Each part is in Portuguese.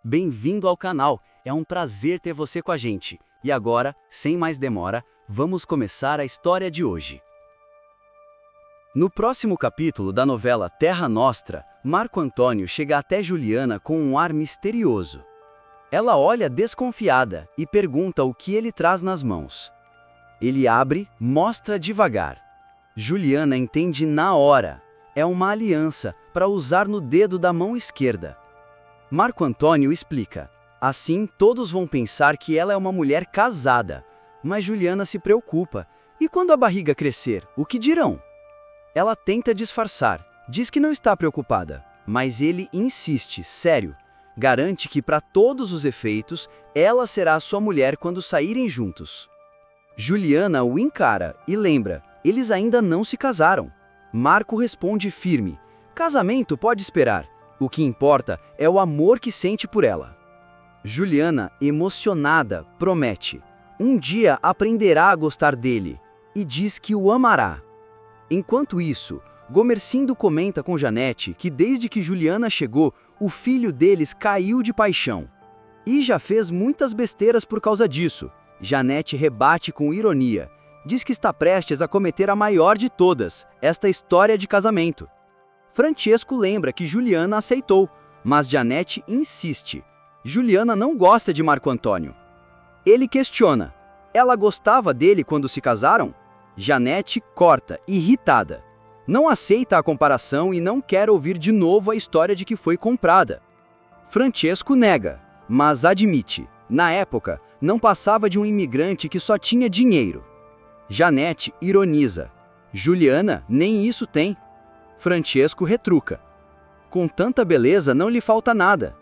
Bem-vindo ao canal, é um prazer ter você com a gente. E agora, sem mais demora, vamos começar a história de hoje. No próximo capítulo da novela Terra Nostra, Marco Antônio chega até Juliana com um ar misterioso. Ela olha desconfiada e pergunta o que ele traz nas mãos. Ele abre, mostra devagar. Juliana entende na hora. É uma aliança para usar no dedo da mão esquerda. Marco Antônio explica. Assim, todos vão pensar que ela é uma mulher casada. Mas Juliana se preocupa. E quando a barriga crescer, o que dirão? Ela tenta disfarçar, diz que não está preocupada. Mas ele insiste, sério. Garante que, para todos os efeitos, ela será sua mulher quando saírem juntos. Juliana o encara e lembra, eles ainda não se casaram. Marco responde firme, casamento pode esperar. O que importa é o amor que sente por ela. Juliana, emocionada, promete. Um dia aprenderá a gostar dele e diz que o amará. Enquanto isso, Gomercindo comenta com Janete que desde que Juliana chegou, o filho deles caiu de paixão. E já fez muitas besteiras por causa disso. Janete rebate com ironia. Diz que está prestes a cometer a maior de todas, esta história de casamento. Francesco lembra que Juliana aceitou, mas Janete insiste. Juliana não gosta de Marco Antônio. Ele questiona. Ela gostava dele quando se casaram? Janete corta, irritada. Não aceita a comparação e não quer ouvir de novo a história de que foi comprada. Francesco nega, mas admite. Na época, não passava de um imigrante que só tinha dinheiro. Janete ironiza. Juliana nem isso tem. Francesco retruca. Com tanta beleza não lhe falta nada.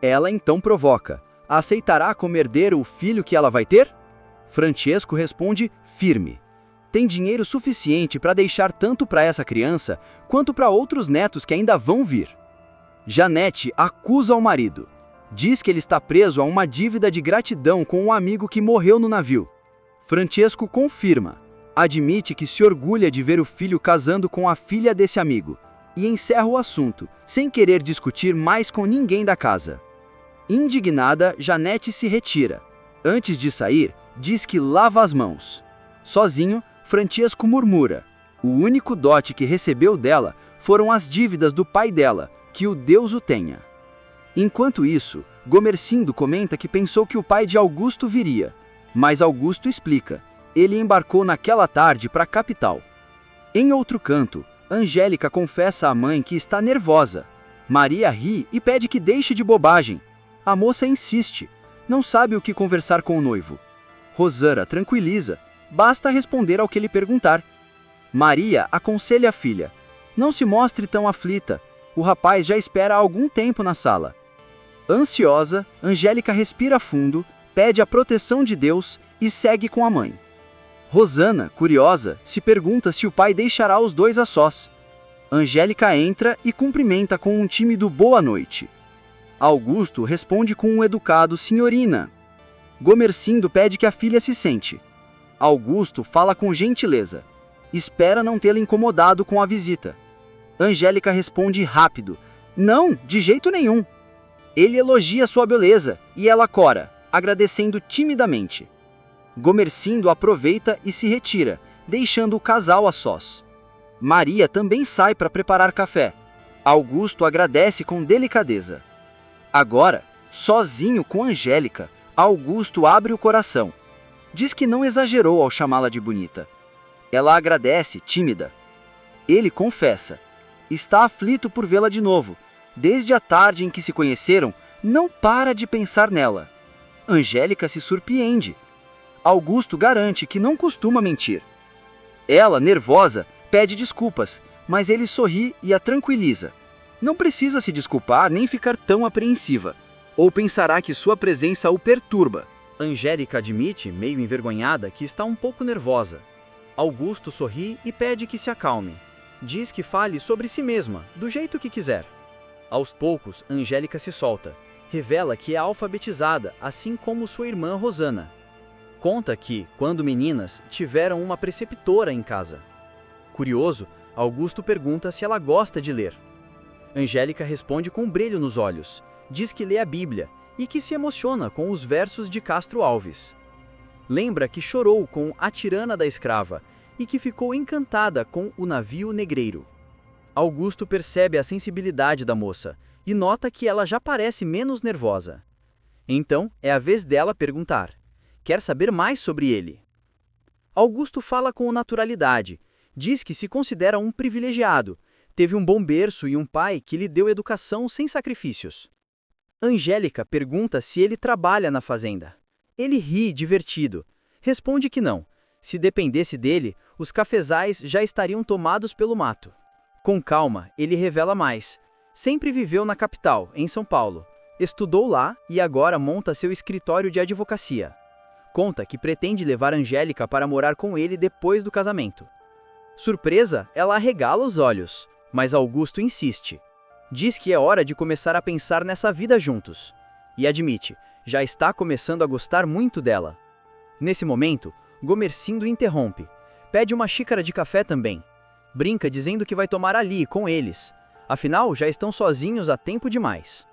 Ela então provoca. Aceitará como herdeiro o filho que ela vai ter? Francesco responde firme. Tem dinheiro suficiente para deixar tanto para essa criança, quanto para outros netos que ainda vão vir. Janete acusa o marido. Diz que ele está preso a uma dívida de gratidão com um amigo que morreu no navio. Francesco confirma. Admite que se orgulha de ver o filho casando com a filha desse amigo. E encerra o assunto, sem querer discutir mais com ninguém da casa. Indignada, Janete se retira. Antes de sair, diz que lava as mãos. Sozinho, Francesco murmura. O único dote que recebeu dela foram as dívidas do pai dela, que o Deus o tenha. Enquanto isso, Gomercindo comenta que pensou que o pai de Augusto viria. Mas Augusto explica. Ele embarcou naquela tarde para a capital. Em outro canto, Angélica confessa à mãe que está nervosa. Maria ri e pede que deixe de bobagem. A moça insiste. Não sabe o que conversar com o noivo. Rosana tranquiliza. Basta responder ao que ele perguntar. Maria aconselha a filha. Não se mostre tão aflita. O rapaz já espera há algum tempo na sala. Ansiosa, Angélica respira fundo, pede a proteção de Deus e segue com a mãe. Rosana, curiosa, se pergunta se o pai deixará os dois a sós. Angélica entra e cumprimenta com um tímido boa noite. Augusto responde com um educado senhorina. Gomercindo pede que a filha se sente. Augusto fala com gentileza. Espera não tê-la incomodado com a visita. Angélica responde rápido. Não, de jeito nenhum. Ele elogia sua beleza e ela cora, agradecendo timidamente. Gomercindo aproveita e se retira, deixando o casal a sós. Maria também sai para preparar café. Augusto agradece com delicadeza. Agora, sozinho com Angélica, Augusto abre o coração. Diz que não exagerou ao chamá-la de bonita. Ela agradece, tímida. Ele confessa. Está aflito por vê-la de novo. Desde a tarde em que se conheceram, não para de pensar nela. Angélica se surpreende. Augusto garante que não costuma mentir. Ela, nervosa, pede desculpas, mas ele sorri e a tranquiliza. Não precisa se desculpar nem ficar tão apreensiva. Ou pensará que sua presença o perturba. Angélica admite, meio envergonhada, que está um pouco nervosa. Augusto sorri e pede que se acalme. Diz que fale sobre si mesma, do jeito que quiser. Aos poucos, Angélica se solta. Revela que é alfabetizada, assim como sua irmã Rosana. Conta que, quando meninas, tiveram uma preceptora em casa. Curioso, Augusto pergunta se ela gosta de ler. Angélica responde com um brilho nos olhos. Diz que lê a Bíblia e que se emociona com os versos de Castro Alves. Lembra que chorou com A Tirana da Escrava e que ficou encantada com O Navio Negreiro. Augusto percebe a sensibilidade da moça e nota que ela já parece menos nervosa. Então, é a vez dela perguntar: quer saber mais sobre ele? Augusto fala com naturalidade, diz que se considera um privilegiado, teve um bom berço e um pai que lhe deu educação sem sacrifícios. Angélica pergunta se ele trabalha na fazenda. Ele ri, divertido. Responde que não. Se dependesse dele, os cafezais já estariam tomados pelo mato. Com calma, ele revela mais. Sempre viveu na capital, em São Paulo. Estudou lá e agora monta seu escritório de advocacia. Conta que pretende levar Angélica para morar com ele depois do casamento. Surpresa, ela arregala os olhos, mas Augusto insiste. Diz que é hora de começar a pensar nessa vida juntos. E admite, já está começando a gostar muito dela. Nesse momento, Gomercindo interrompe. Pede uma xícara de café também. Brinca dizendo que vai tomar ali, com eles. Afinal, já estão sozinhos há tempo demais.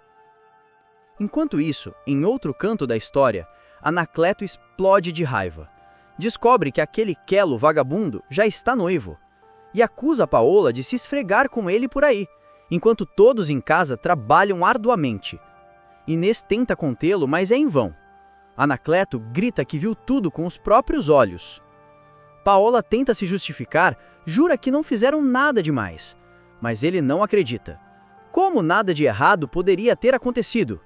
Enquanto isso, em outro canto da história, Anacleto explode de raiva. Descobre que aquele Quelo vagabundo já está noivo. E acusa Paola de se esfregar com ele por aí, enquanto todos em casa trabalham arduamente. Inês tenta contê-lo, mas é em vão. Anacleto grita que viu tudo com os próprios olhos. Paola tenta se justificar, jura que não fizeram nada demais. Mas ele não acredita. Como nada de errado poderia ter acontecido?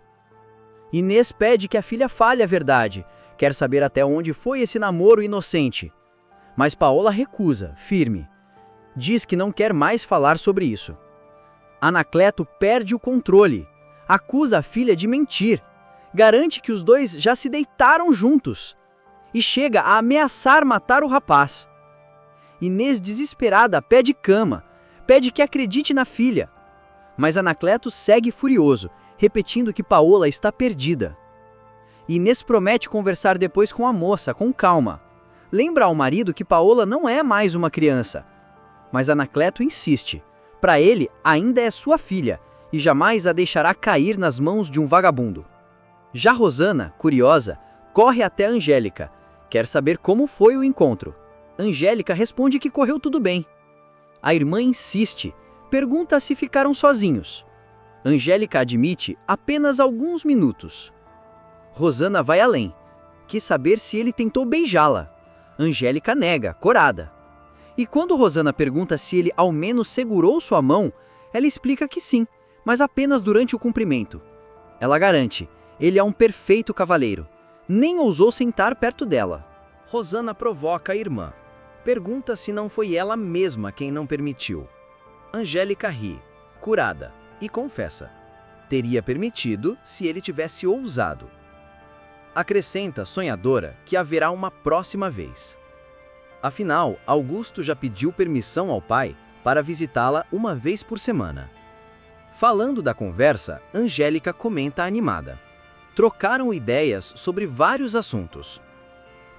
Inês pede que a filha fale a verdade, quer saber até onde foi esse namoro inocente. Mas Paola recusa, firme. Diz que não quer mais falar sobre isso. Anacleto perde o controle, acusa a filha de mentir, garante que os dois já se deitaram juntos e chega a ameaçar matar o rapaz. Inês, desesperada, pede cama, pede que acredite na filha. Mas Anacleto segue furioso, repetindo que Paola está perdida. Inês promete conversar depois com a moça, com calma. Lembra ao marido que Paola não é mais uma criança. Mas Anacleto insiste. Para ele, ainda é sua filha, e jamais a deixará cair nas mãos de um vagabundo. Já Rosana, curiosa, corre até Angélica. Quer saber como foi o encontro. Angélica responde que correu tudo bem. A irmã insiste, pergunta se ficaram sozinhos. Angélica admite apenas alguns minutos. Rosana vai além. Quis saber se ele tentou beijá-la. Angélica nega, corada. E quando Rosana pergunta se ele ao menos segurou sua mão, ela explica que sim, mas apenas durante o cumprimento. Ela garante, ele é um perfeito cavalheiro. Nem ousou sentar perto dela. Rosana provoca a irmã. Pergunta se não foi ela mesma quem não permitiu. Angélica ri, curada, e confessa. Teria permitido se ele tivesse ousado. Acrescenta, sonhadora, que haverá uma próxima vez. Afinal, Augusto já pediu permissão ao pai para visitá-la uma vez por semana. Falando da conversa, Angélica comenta animada. Trocaram ideias sobre vários assuntos.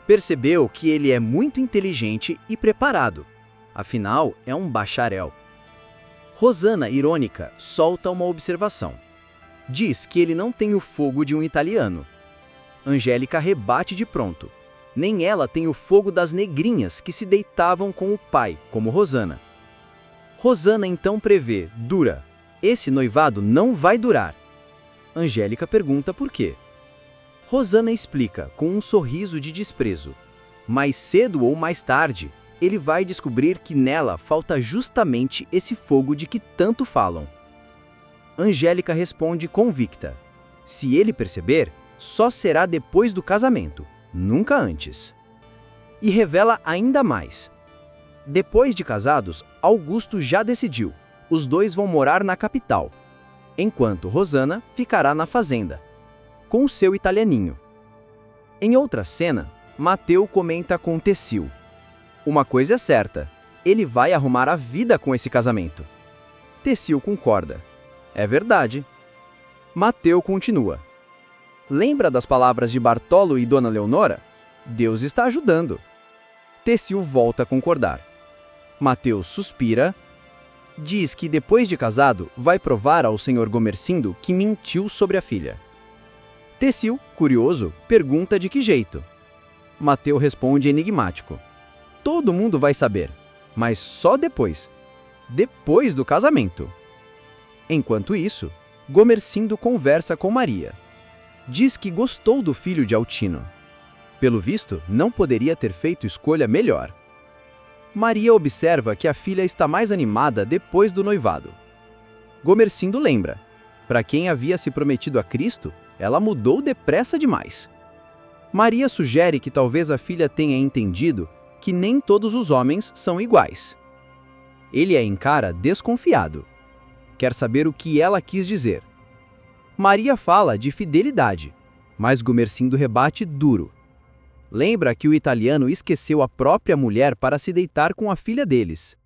Percebeu que ele é muito inteligente e preparado. Afinal, é um bacharel. Rosana, irônica, solta uma observação. Diz que ele não tem o fogo de um italiano. Angélica rebate de pronto. Nem ela tem o fogo das negrinhas que se deitavam com o pai, como Rosana. Rosana então prevê, dura. Esse noivado não vai durar. Angélica pergunta por quê. Rosana explica com um sorriso de desprezo. Mais cedo ou mais tarde, ele vai descobrir que nela falta justamente esse fogo de que tanto falam. Angélica responde convicta. Se ele perceber, só será depois do casamento, nunca antes. E revela ainda mais. Depois de casados, Augusto já decidiu. Os dois vão morar na capital, enquanto Rosana ficará na fazenda, com o seu italianinho. Em outra cena, Mateu comenta com Tessil. Uma coisa é certa, ele vai arrumar a vida com esse casamento. Tessil concorda. É verdade. Mateu continua. Lembra das palavras de Bartolo e Dona Leonora? Deus está ajudando. Tessil volta a concordar. Mateu suspira. Diz que depois de casado vai provar ao Sr. Gomercindo que mentiu sobre a filha. Técio, curioso, pergunta de que jeito. Mateu responde enigmático: todo mundo vai saber, mas só depois. Depois do casamento. Enquanto isso, Gomercindo conversa com Maria. Diz que gostou do filho de Altino. Pelo visto, não poderia ter feito escolha melhor. Maria observa que a filha está mais animada depois do noivado. Gomercindo lembra: para quem havia se prometido a Cristo, ela mudou depressa demais. Maria sugere que talvez a filha tenha entendido que nem todos os homens são iguais. Ele a encara desconfiado. Quer saber o que ela quis dizer. Maria fala de fidelidade, mas Gomercindo rebate duro. Lembra que o italiano esqueceu a própria mulher para se deitar com a filha deles.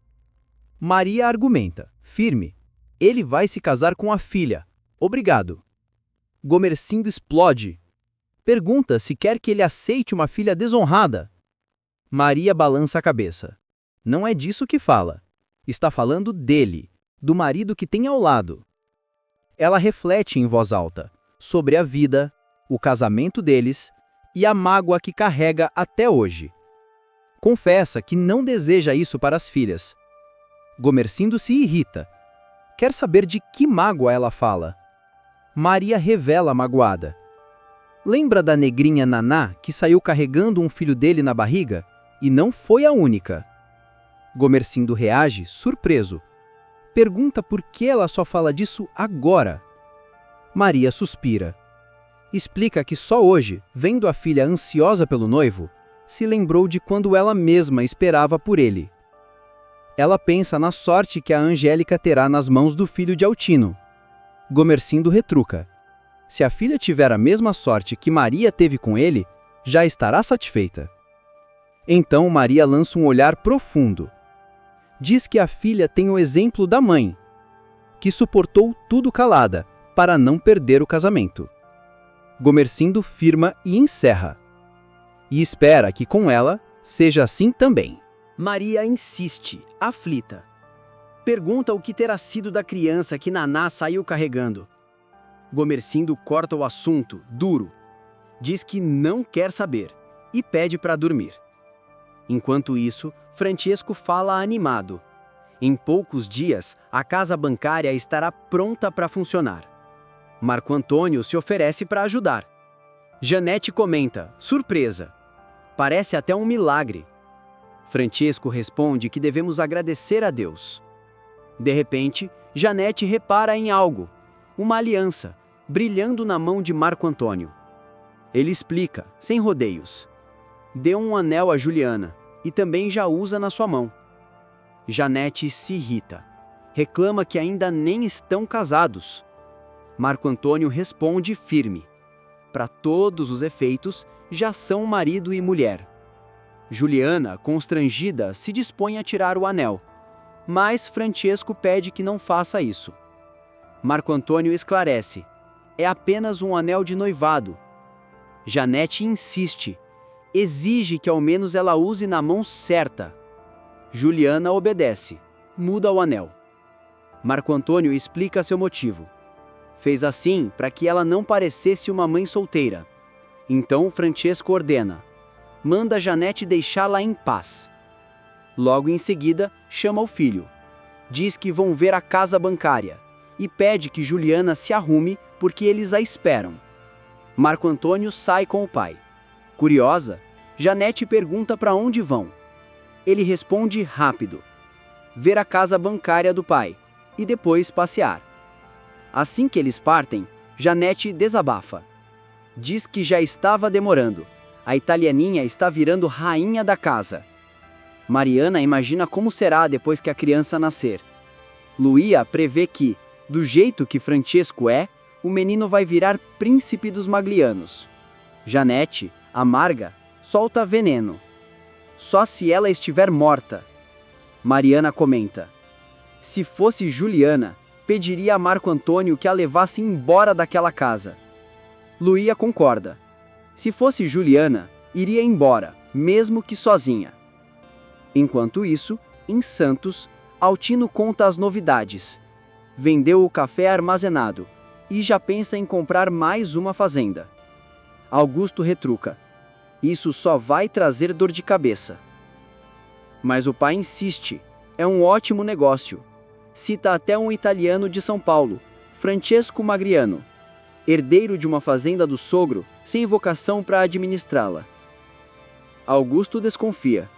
Maria argumenta, firme: ele vai se casar com a filha. Obrigado. Gomercindo explode. Pergunta se quer que ele aceite uma filha desonrada. Maria balança a cabeça. Não é disso que fala. Está falando dele, do marido que tem ao lado. Ela reflete em voz alta sobre a vida, o casamento deles e a mágoa que carrega até hoje. Confessa que não deseja isso para as filhas. Gomercindo se irrita. Quer saber de que mágoa ela fala. Maria revela magoada. Lembra da negrinha Naná que saiu carregando um filho dele na barriga? E não foi a única. Gomercindo reage, surpreso. Pergunta por que ela só fala disso agora. Maria suspira. Explica que só hoje, vendo a filha ansiosa pelo noivo, se lembrou de quando ela mesma esperava por ele. Ela pensa na sorte que a Angélica terá nas mãos do filho de Altino. Gomercindo retruca: se a filha tiver a mesma sorte que Maria teve com ele, já estará satisfeita. Então Maria lança um olhar profundo. Diz que a filha tem o exemplo da mãe, que suportou tudo calada, para não perder o casamento. Gomercindo firma e encerra. E espera que com ela seja assim também. Maria insiste, aflita. Pergunta o que terá sido da criança que Naná saiu carregando. Gomercindo corta o assunto, duro. Diz que não quer saber e pede para dormir. Enquanto isso, Francesco fala animado. Em poucos dias, a casa bancária estará pronta para funcionar. Marco Antônio se oferece para ajudar. Janete comenta, surpresa: parece até um milagre. Francesco responde que devemos agradecer a Deus. De repente, Janete repara em algo, uma aliança, brilhando na mão de Marco Antônio. Ele explica, sem rodeios: deu um anel a Juliana e também já usa na sua mão. Janete se irrita. Reclama que ainda nem estão casados. Marco Antônio responde firme: para todos os efeitos, já são marido e mulher. Juliana, constrangida, se dispõe a tirar o anel, mas Francesco pede que não faça isso. Marco Antônio esclarece: é apenas um anel de noivado. Janete insiste, exige que ao menos ela use na mão certa. Juliana obedece, muda o anel. Marco Antônio explica seu motivo. Fez assim para que ela não parecesse uma mãe solteira. Então Francesco ordena: manda Janete deixá-la em paz. Logo em seguida, chama o filho. Diz que vão ver a casa bancária e pede que Juliana se arrume porque eles a esperam. Marco Antônio sai com o pai. Curiosa, Janete pergunta para onde vão. Ele responde rápido: ver a casa bancária do pai e depois passear. Assim que eles partem, Janete desabafa. Diz que já estava demorando. A italianinha está virando rainha da casa. Mariana imagina como será depois que a criança nascer. Luía prevê que, do jeito que Francesco é, o menino vai virar príncipe dos Maglianos. Janete, amarga, solta veneno. Só se ela estiver morta. Mariana comenta: se fosse Juliana, pediria a Marco Antônio que a levasse embora daquela casa. Luía concorda. Se fosse Juliana, iria embora, mesmo que sozinha. Enquanto isso, em Santos, Altino conta as novidades. Vendeu o café armazenado e já pensa em comprar mais uma fazenda. Augusto retruca: isso só vai trazer dor de cabeça. Mas o pai insiste: é um ótimo negócio. Cita até um italiano de São Paulo, Francesco Magriano, herdeiro de uma fazenda do sogro, sem vocação para administrá-la. Augusto desconfia.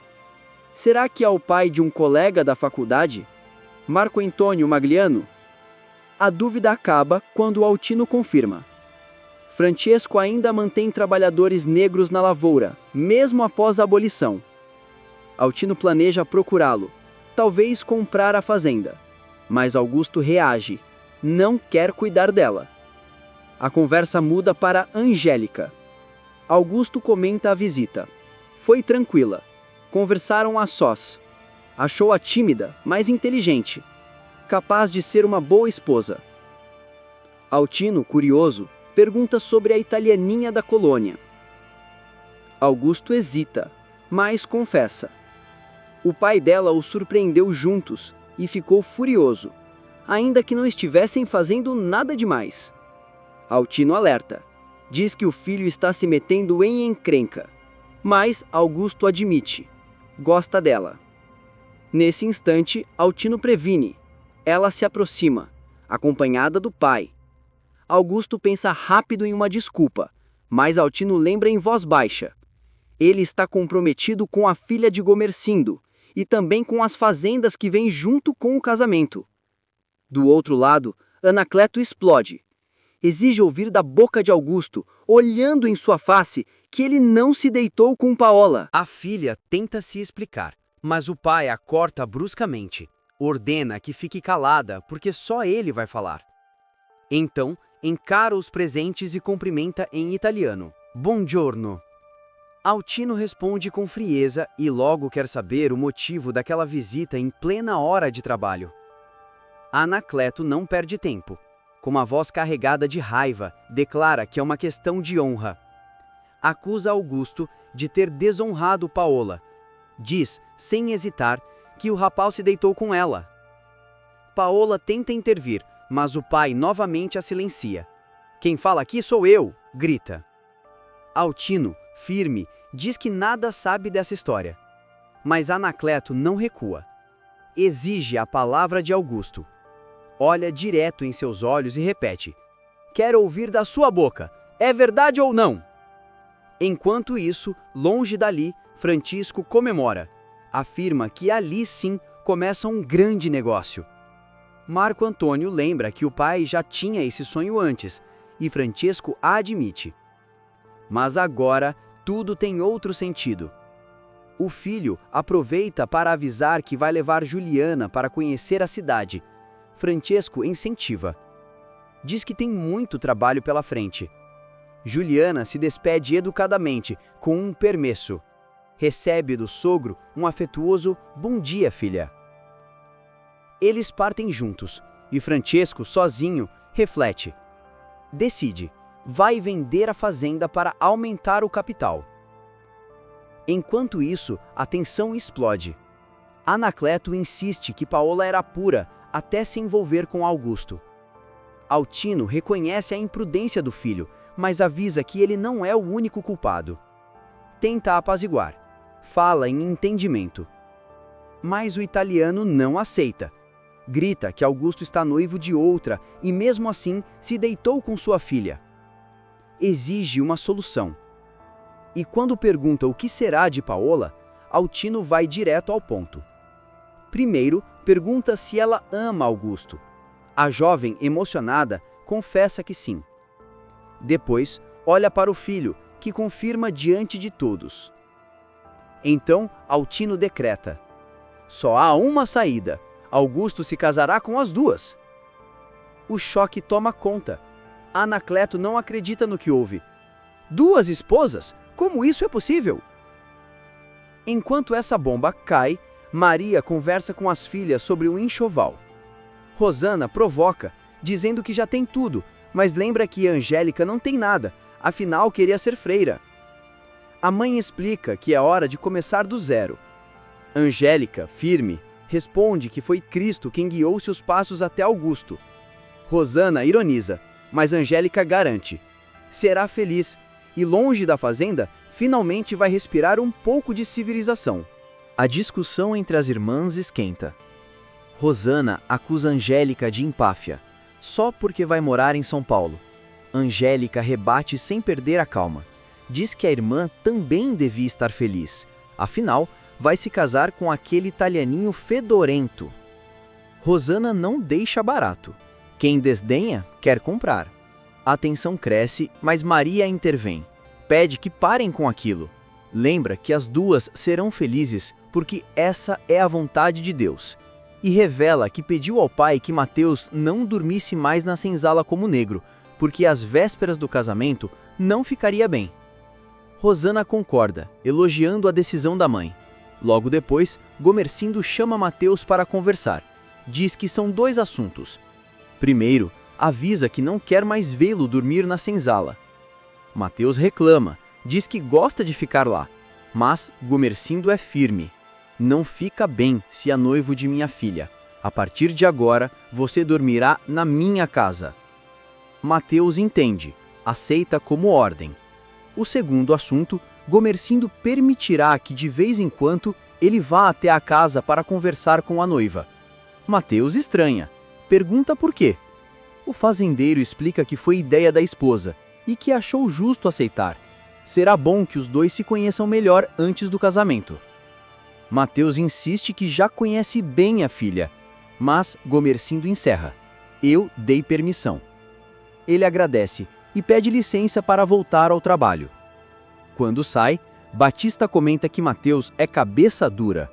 Será que é o pai de um colega da faculdade? Marco Antônio Magliano? A dúvida acaba quando Altino confirma. Francesco ainda mantém trabalhadores negros na lavoura, mesmo após a abolição. Altino planeja procurá-lo, talvez comprar a fazenda. Mas Augusto reage, não quer cuidar dela. A conversa muda para Angélica. Augusto comenta a visita. Foi tranquila. Conversaram a sós. Achou-a tímida, mas inteligente. Capaz de ser uma boa esposa. Altino, curioso, pergunta sobre a italianinha da colônia. Augusto hesita, mas confessa. O pai dela os surpreendeu juntos e ficou furioso, ainda que não estivessem fazendo nada demais. Altino alerta. Diz que o filho está se metendo em encrenca, mas Augusto admite. Gosta dela. Nesse instante, Altino previne. Ela se aproxima, acompanhada do pai. Augusto pensa rápido em uma desculpa, mas Altino lembra em voz baixa. Ele está comprometido com a filha de Gomercindo e também com as fazendas que vêm junto com o casamento. Do outro lado, Anacleto explode. Exige ouvir da boca de Augusto, olhando em sua face, que ele não se deitou com Paola. A filha tenta se explicar, mas o pai a corta bruscamente. Ordena que fique calada, porque só ele vai falar. Então, encara os presentes e cumprimenta em italiano. Buongiorno. Altino responde com frieza e logo quer saber o motivo daquela visita em plena hora de trabalho. Anacleto não perde tempo. Com uma voz carregada de raiva, declara que é uma questão de honra. Acusa Augusto de ter desonrado Paola. Diz, sem hesitar, que o rapaz se deitou com ela. Paola tenta intervir, mas o pai novamente a silencia. Quem fala aqui sou eu, grita. Altino, firme, diz que nada sabe dessa história. Mas Anacleto não recua. Exige a palavra de Augusto. Olha direto em seus olhos e repete: quero ouvir da sua boca, é verdade ou não? Enquanto isso, longe dali, Francisco comemora. Afirma que ali sim começa um grande negócio. Marco Antônio lembra que o pai já tinha esse sonho antes, e Francesco a admite. Mas agora tudo tem outro sentido. O filho aproveita para avisar que vai levar Juliana para conhecer a cidade. Francesco incentiva. Diz que tem muito trabalho pela frente. Juliana se despede educadamente, com um permesso. Recebe do sogro um afetuoso "Bom dia, filha". Eles partem juntos, e Francesco, sozinho, reflete. Decide, vai vender a fazenda para aumentar o capital. Enquanto isso, a tensão explode. Anacleto insiste que Paola era pura até se envolver com Augusto. Altino reconhece a imprudência do filho, mas avisa que ele não é o único culpado. Tenta apaziguar. Fala em entendimento. Mas o italiano não aceita. Grita que Augusto está noivo de outra e mesmo assim se deitou com sua filha. Exige uma solução. E quando pergunta o que será de Paola, Altino vai direto ao ponto. Primeiro, pergunta se ela ama Augusto. A jovem, emocionada, confessa que sim. Depois, olha para o filho, que confirma diante de todos. Então, Altino decreta: só há uma saída. Augusto se casará com as duas. O choque toma conta. Anacleto não acredita no que ouve. Duas esposas? Como isso é possível? Enquanto essa bomba cai, Maria conversa com as filhas sobre o enxoval. Rosana provoca, dizendo que já tem tudo, mas lembra que Angélica não tem nada, afinal queria ser freira. A mãe explica que é hora de começar do zero. Angélica, firme, responde que foi Cristo quem guiou seus passos até Augusto. Rosana ironiza, mas Angélica garante: será feliz, e longe da fazenda, finalmente vai respirar um pouco de civilização. A discussão entre as irmãs esquenta. Rosana acusa Angélica de empáfia, só porque vai morar em São Paulo. Angélica rebate sem perder a calma. Diz que a irmã também devia estar feliz, afinal, vai se casar com aquele italianinho fedorento. Rosana não deixa barato. Quem desdenha, quer comprar. A tensão cresce, mas Maria intervém. Pede que parem com aquilo. Lembra que as duas serão felizes porque essa é a vontade de Deus. E revela que pediu ao pai que Mateus não dormisse mais na senzala como negro, porque às vésperas do casamento não ficaria bem. Rosana concorda, elogiando a decisão da mãe. Logo depois, Gomercindo chama Mateus para conversar. Diz que são dois assuntos. Primeiro, avisa que não quer mais vê-lo dormir na senzala. Mateus reclama, diz que gosta de ficar lá, mas Gomercindo é firme. Não fica bem se é noivo de minha filha. A partir de agora, você dormirá na minha casa. Mateus entende, aceita como ordem. O segundo assunto, Gomercindo permitirá que de vez em quando ele vá até a casa para conversar com a noiva. Mateus estranha, pergunta por quê. O fazendeiro explica que foi ideia da esposa e que achou justo aceitar. Será bom que os dois se conheçam melhor antes do casamento. Mateus insiste que já conhece bem a filha, mas Gomercindo encerra. Eu dei permissão. Ele agradece e pede licença para voltar ao trabalho. Quando sai, Batista comenta que Mateus é cabeça dura.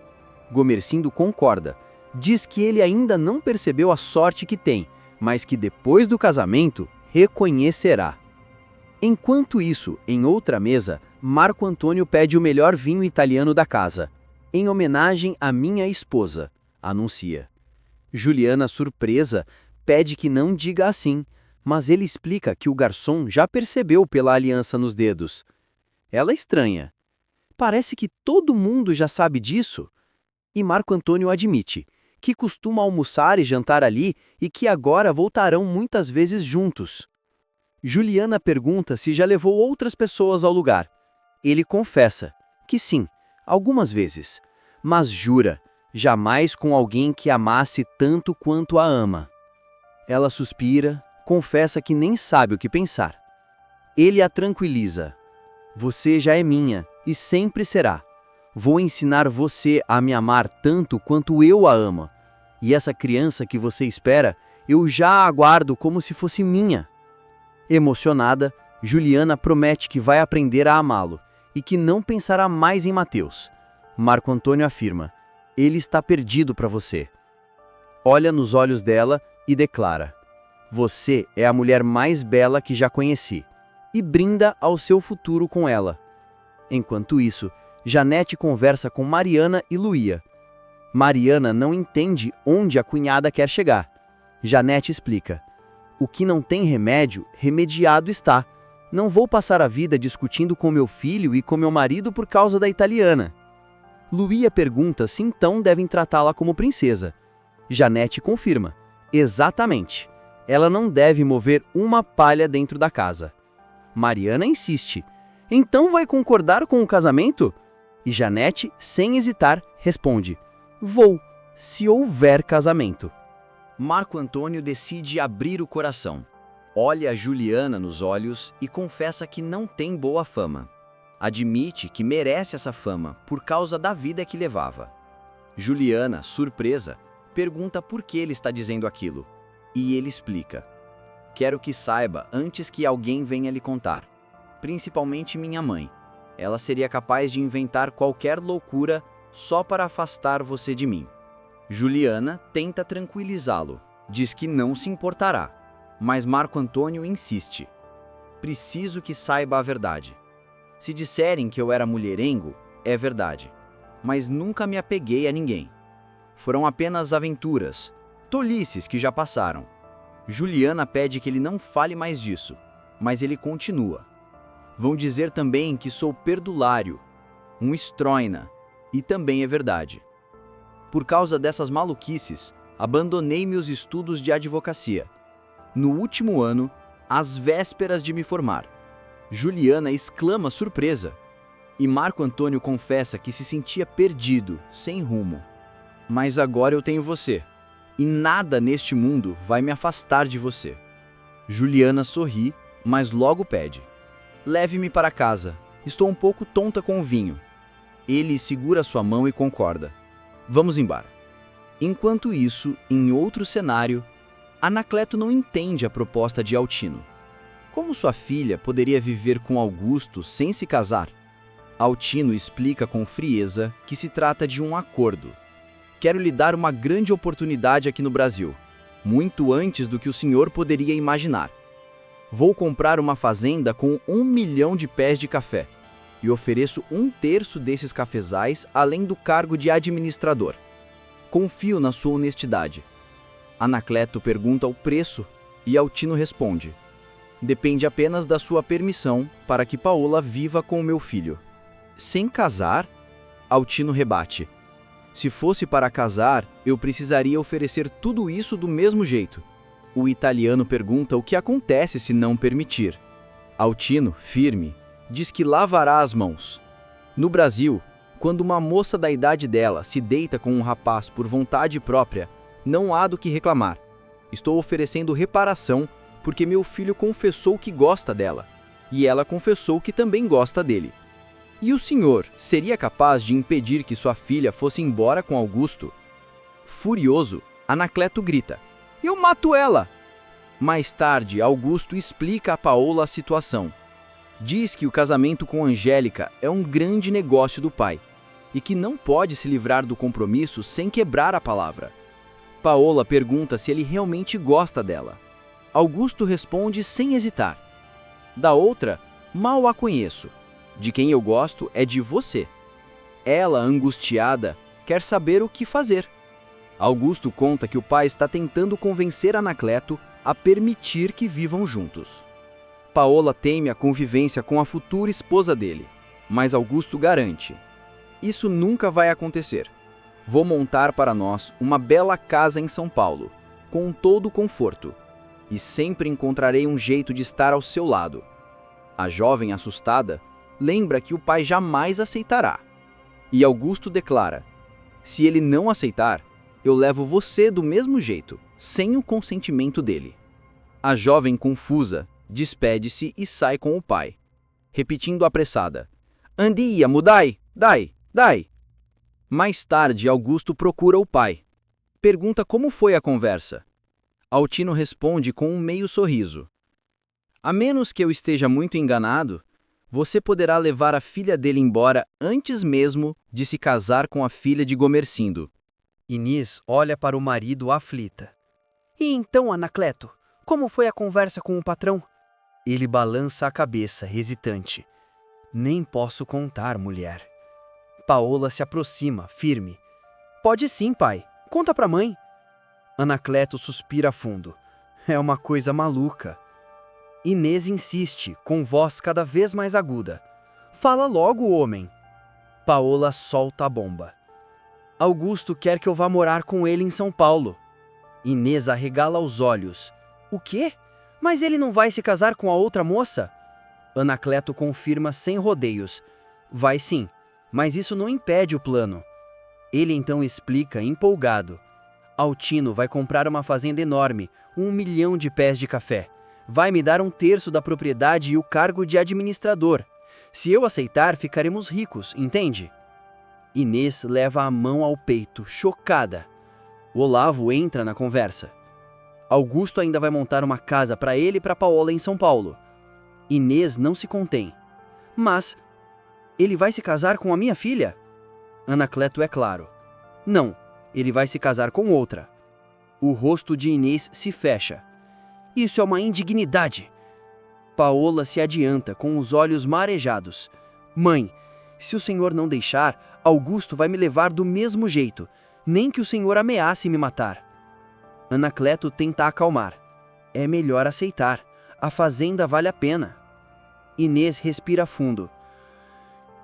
Gomercindo concorda. Diz que ele ainda não percebeu a sorte que tem, mas que depois do casamento reconhecerá. Enquanto isso, em outra mesa, Marco Antônio pede o melhor vinho italiano da casa, em homenagem à minha esposa, anuncia. Juliana, surpresa, pede que não diga assim, mas ele explica que o garçom já percebeu pela aliança nos dedos. Ela estranha. Parece que todo mundo já sabe disso. E Marco Antônio admite que costuma almoçar e jantar ali e que agora voltarão muitas vezes juntos. Juliana pergunta se já levou outras pessoas ao lugar. Ele confessa que sim, algumas vezes, mas jura, jamais com alguém que amasse tanto quanto a ama. Ela suspira, confessa que nem sabe o que pensar. Ele a tranquiliza. Você já é minha e sempre será. Vou ensinar você a me amar tanto quanto eu a amo. E essa criança que você espera, eu já a aguardo como se fosse minha. Emocionada, Juliana promete que vai aprender a amá-lo e que não pensará mais em Mateus. Marco Antônio afirma: ele está perdido para você. Olha nos olhos dela e declara: você é a mulher mais bela que já conheci. E brinda ao seu futuro com ela. Enquanto isso, Janete conversa com Mariana e Luía. Mariana não entende onde a cunhada quer chegar. Janete explica: o que não tem remédio, remediado está. Não vou passar a vida discutindo com meu filho e com meu marido por causa da italiana. Luía pergunta se então devem tratá-la como princesa. Janete confirma: exatamente. Ela não deve mover uma palha dentro da casa. Mariana insiste: então vai concordar com o casamento? E Janete, sem hesitar, responde: vou, se houver casamento. Marco Antônio decide abrir o coração. Olha a Juliana nos olhos e confessa que não tem boa fama. Admite que merece essa fama por causa da vida que levava. Juliana, surpresa, pergunta por que ele está dizendo aquilo. E ele explica: quero que saiba antes que alguém venha lhe contar. Principalmente minha mãe. Ela seria capaz de inventar qualquer loucura só para afastar você de mim. Juliana tenta tranquilizá-lo. Diz que não se importará. Mas Marco Antônio insiste: preciso que saiba a verdade. Se disserem que eu era mulherengo, é verdade. Mas nunca me apeguei a ninguém. Foram apenas aventuras, tolices que já passaram. Juliana pede que ele não fale mais disso, mas ele continua. Vão dizer também que sou perdulário, um estroina, e também é verdade. Por causa dessas maluquices, abandonei meus estudos de advocacia. No último ano, às vésperas de me formar. Juliana exclama surpresa. E Marco Antônio confessa que se sentia perdido, sem rumo. Mas agora eu tenho você, e nada neste mundo vai me afastar de você. Juliana sorri, mas logo pede: leve-me para casa, estou um pouco tonta com o vinho. Ele segura sua mão e concorda. Vamos embora. Enquanto isso, em outro cenário, Anacleto não entende a proposta de Altino. Como sua filha poderia viver com Augusto sem se casar? Altino explica com frieza que se trata de um acordo. Quero lhe dar uma grande oportunidade aqui no Brasil, muito antes do que o senhor poderia imaginar. Vou comprar uma fazenda com 1 milhão de pés de café e ofereço 1/3 desses cafezais além do cargo de administrador. Confio na sua honestidade. Anacleto pergunta o preço e Altino responde: depende apenas da sua permissão para que Paola viva com o meu filho. Sem casar? Altino rebate. Se fosse para casar, eu precisaria oferecer tudo isso do mesmo jeito. O italiano pergunta o que acontece se não permitir. Altino, firme, diz que lavará as mãos. No Brasil, quando uma moça da idade dela se deita com um rapaz por vontade própria, não há do que reclamar. Estou oferecendo reparação porque meu filho confessou que gosta dela, e ela confessou que também gosta dele. E o senhor seria capaz de impedir que sua filha fosse embora com Augusto? Furioso, Anacleto grita: eu mato ela! Mais tarde, Augusto explica a Paola a situação. Diz que o casamento com Angélica é um grande negócio do pai, e que não pode se livrar do compromisso sem quebrar a palavra. Paola pergunta se ele realmente gosta dela. Augusto responde sem hesitar: da outra, mal a conheço. De quem eu gosto é de você. Ela, angustiada, quer saber o que fazer. Augusto conta que o pai está tentando convencer Anacleto a permitir que vivam juntos. Paola teme a convivência com a futura esposa dele, mas Augusto garante: isso nunca vai acontecer. Vou montar para nós uma bela casa em São Paulo, com todo o conforto, e sempre encontrarei um jeito de estar ao seu lado. A jovem, assustada, lembra que o pai jamais aceitará. E Augusto declara: se ele não aceitar, eu levo você do mesmo jeito, sem o consentimento dele. A jovem, confusa, despede-se e sai com o pai, repetindo apressada: Andia, mudai, dai, dai. Mais tarde, Augusto procura o pai. Pergunta como foi a conversa. Altino responde com um meio sorriso: a menos que eu esteja muito enganado, você poderá levar a filha dele embora antes mesmo de se casar com a filha de Gomercindo. Inês olha para o marido aflita. E então, Anacleto, como foi a conversa com o patrão? Ele balança a cabeça, hesitante. Nem posso contar, mulher. Paola se aproxima, firme. Pode sim, pai. Conta pra mãe. Anacleto suspira fundo. É uma coisa maluca. Inês insiste, com voz cada vez mais aguda. Fala logo, homem. Paola solta a bomba. Augusto quer que eu vá morar com ele em São Paulo. Inês arregala os olhos. O quê? Mas ele não vai se casar com a outra moça? Anacleto confirma sem rodeios. Vai sim, mas isso não impede o plano. Ele então explica, empolgado. Altino vai comprar uma fazenda enorme, 1 milhão de pés de café. Vai me dar 1/3 da propriedade e o cargo de administrador. Se eu aceitar, ficaremos ricos, entende? Inês leva a mão ao peito, chocada. Olavo entra na conversa. Augusto ainda vai montar uma casa para ele e para Paola em São Paulo. Inês não se contém. Mas ele vai se casar com a minha filha? Anacleto é claro. Não, ele vai se casar com outra. O rosto de Inês se fecha. Isso é uma indignidade. Paola se adianta com os olhos marejados. Mãe, se o senhor não deixar, Augusto vai me levar do mesmo jeito, nem que o senhor ameace me matar. Anacleto tenta acalmar. É melhor aceitar. A fazenda vale a pena. Inês respira fundo.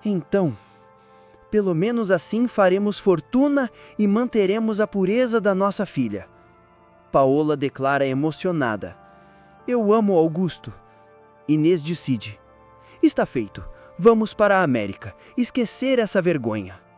Então, pelo menos assim faremos fortuna e manteremos a pureza da nossa filha. Paola declara emocionada. Eu amo Augusto. Inês decide. Está feito. Vamos para a América. Esquecer essa vergonha.